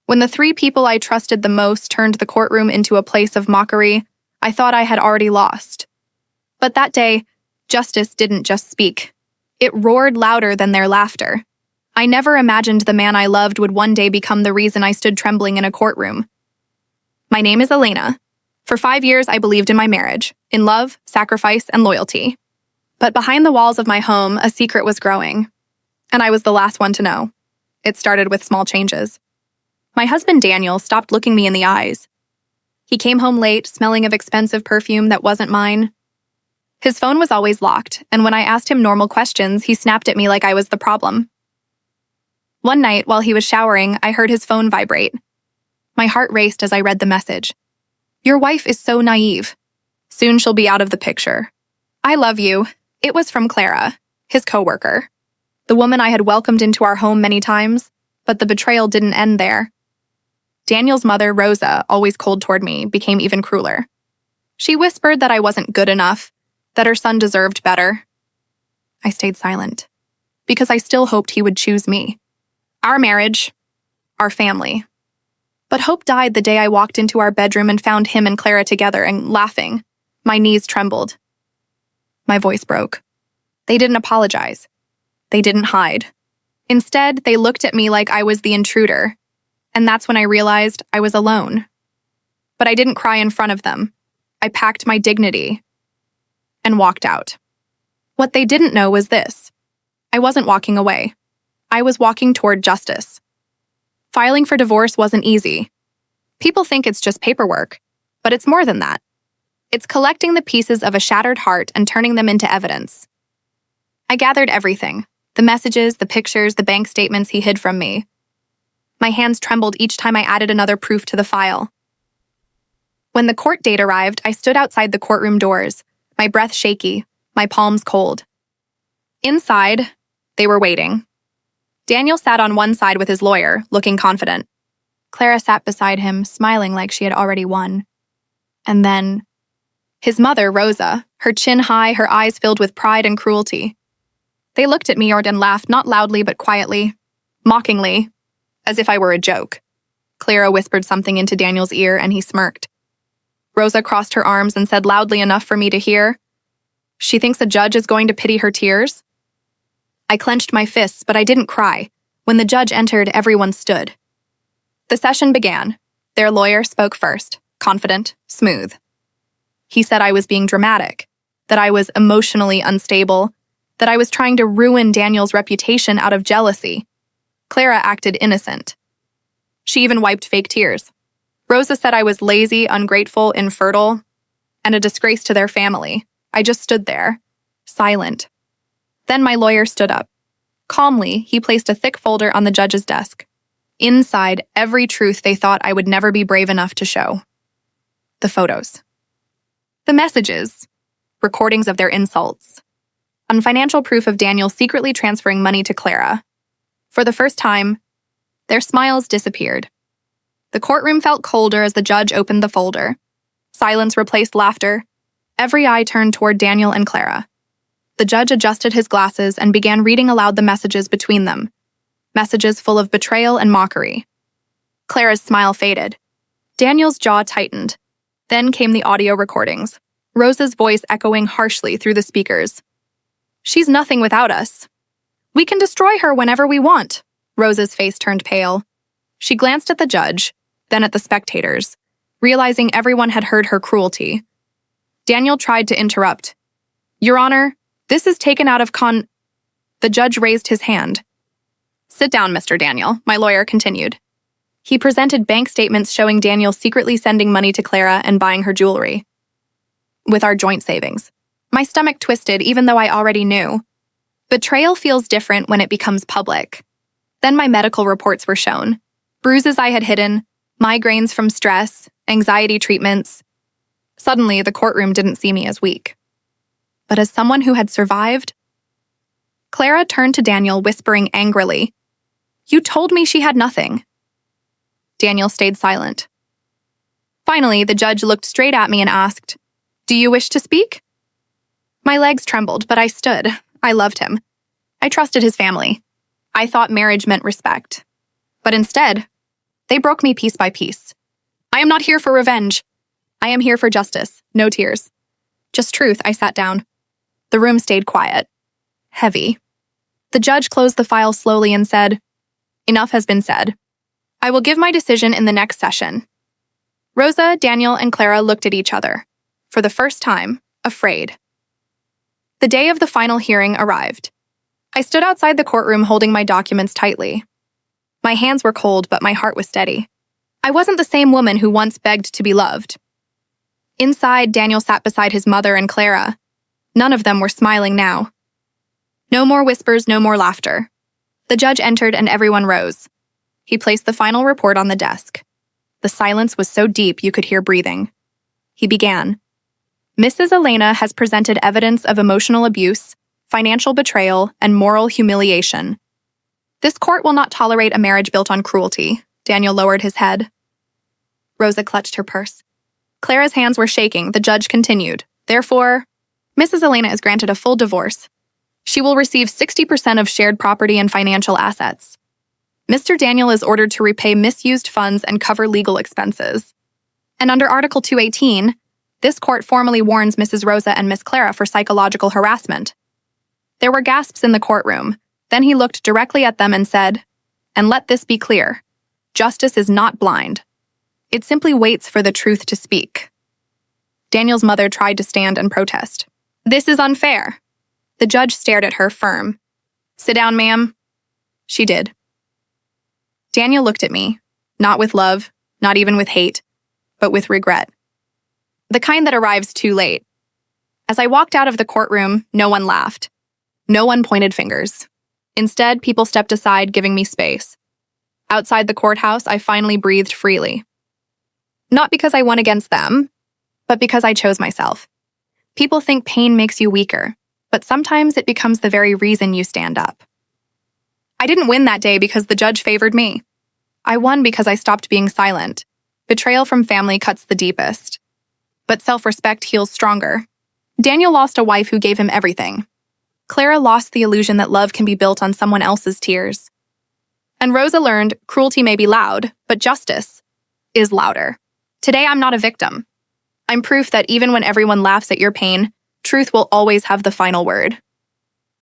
When the three people I trusted the most turned the courtroom into a place of mockery, I thought I had already lost. But that day, justice didn't just speak. It roared louder than their laughter. I never imagined the man I loved would one day become the reason I stood trembling in a courtroom. My name is Elena. For 5 years, I believed in my marriage, in love, sacrifice, and loyalty. But behind the walls of my home, a secret was growing. And I was the last one to know. It started with small changes. My husband Daniel stopped looking me in the eyes. He came home late, smelling of expensive perfume that wasn't mine. His phone was always locked, and when I asked him normal questions, he snapped at me like I was the problem. One night, while he was showering, I heard his phone vibrate. My heart raced as I read the message. "Your wife is so naive. Soon she'll be out of the picture. I love you." It was from Clara, his coworker, the woman I had welcomed into our home many times, but the betrayal didn't end there. Daniel's mother, Rosa, always cold toward me, became even crueler. She whispered that I wasn't good enough, that her son deserved better. I stayed silent, because I still hoped he would choose me. Our marriage, our family. But hope died the day I walked into our bedroom and found him and Clara together and laughing. My knees trembled. My voice broke. They didn't apologize. They didn't hide. Instead, they looked at me like I was the intruder, and that's when I realized I was alone. But I didn't cry in front of them. I packed my dignity and walked out. What they didn't know was this. I wasn't walking away. I was walking toward justice. Filing for divorce wasn't easy. People think it's just paperwork, but it's more than that. It's collecting the pieces of a shattered heart and turning them into evidence. I gathered everything, the messages, the pictures, the bank statements he hid from me. My hands trembled each time I added another proof to the file. When the court date arrived, I stood outside the courtroom doors, my breath shaky, my palms cold. Inside, they were waiting. Daniel sat on one side with his lawyer, looking confident. Clara sat beside him, smiling like she had already won. And then, his mother, Rosa, her chin high, her eyes filled with pride and cruelty. They looked at me and laughed, not loudly but quietly, mockingly, as if I were a joke. Clara whispered something into Daniel's ear and he smirked. Rosa crossed her arms and said loudly enough for me to hear, "She thinks a judge is going to pity her tears?" I clenched my fists, but I didn't cry. When the judge entered, everyone stood. The session began. Their lawyer spoke first, confident, smooth. He said I was being dramatic, that I was emotionally unstable, that I was trying to ruin Daniel's reputation out of jealousy. Clara acted innocent. She even wiped fake tears. Rosa said I was lazy, ungrateful, infertile, and a disgrace to their family. I just stood there, silent. Then my lawyer stood up. Calmly, he placed a thick folder on the judge's desk. Inside, every truth they thought I would never be brave enough to show. The photos. The messages. Recordings of their insults. Financial proof of Daniel secretly transferring money to Clara. For the first time, their smiles disappeared. The courtroom felt colder as the judge opened the folder. Silence replaced laughter. Every eye turned toward Daniel and Clara. The judge adjusted his glasses and began reading aloud the messages between them. Messages full of betrayal and mockery. Clara's smile faded. Daniel's jaw tightened. Then came the audio recordings, Rosa's voice echoing harshly through the speakers. "She's nothing without us. We can destroy her whenever we want." Rosa's face turned pale. She glanced at the judge, then at the spectators, realizing everyone had heard her cruelty. Daniel tried to interrupt. "Your Honor, this is taken out of The judge raised his hand. "Sit down, Mr. Daniel," my lawyer continued. He presented bank statements showing Daniel secretly sending money to Clara and buying her jewelry. With our joint savings. My stomach twisted even though I already knew. Betrayal feels different when it becomes public. Then my medical reports were shown. Bruises I had hidden, migraines from stress, anxiety treatments. Suddenly, the courtroom didn't see me as weak, but as someone who had survived. Clara turned to Daniel, whispering angrily, "You told me she had nothing." Daniel stayed silent. Finally, the judge looked straight at me and asked, "Do you wish to speak?" My legs trembled, but I stood. I loved him. I trusted his family. I thought marriage meant respect. But instead, They broke me piece by piece. I am not here for revenge. I am here for justice. No tears. Just truth. I sat down. The room stayed quiet. Heavy. The judge closed the file slowly and said, "Enough has been said. I will give my decision in the next session." Rosa, Daniel, and Clara looked at each other, for the first time, afraid. The day of the final hearing arrived. I stood outside the courtroom holding my documents tightly. My hands were cold, but my heart was steady. I wasn't the same woman who once begged to be loved. Inside, Daniel sat beside his mother and Clara. None of them were smiling now. No more whispers, no more laughter. The judge entered and everyone rose. He placed the final report on the desk. The silence was so deep you could hear breathing. He began. Mrs. Elena has presented evidence of emotional abuse, financial betrayal, and moral humiliation. This court will not tolerate a marriage built on cruelty. Daniel lowered his head. Rosa clutched her purse. Clara's hands were shaking. The judge continued. Therefore, Mrs. Elena is granted a full divorce. She will receive 60% of shared property and financial assets. Mr. Daniel is ordered to repay misused funds and cover legal expenses. And under Article 218, this court formally warns Mrs. Rosa and Miss Clara for psychological harassment. There were gasps in the courtroom. Then he looked directly at them and said, "And let this be clear. Justice is not blind. It simply waits for the truth to speak." Daniel's mother tried to stand and protest. "This is unfair." The judge stared at her firm. "Sit down, ma'am." She did. Daniel looked at me, not with love, not even with hate, but with regret. The kind that arrives too late. As I walked out of the courtroom, no one laughed. No one pointed fingers. Instead, people stepped aside, giving me space. Outside the courthouse, I finally breathed freely. Not because I won against them, but because I chose myself. People think pain makes you weaker, but sometimes it becomes the very reason you stand up. I didn't win that day because the judge favored me. I won because I stopped being silent. Betrayal from family cuts the deepest. But self-respect heals stronger. Daniel lost a wife who gave him everything. Clara lost the illusion that love can be built on someone else's tears. And Rosa learned cruelty may be loud, but justice is louder. Today, I'm not a victim. I'm proof that even when everyone laughs at your pain, truth will always have the final word.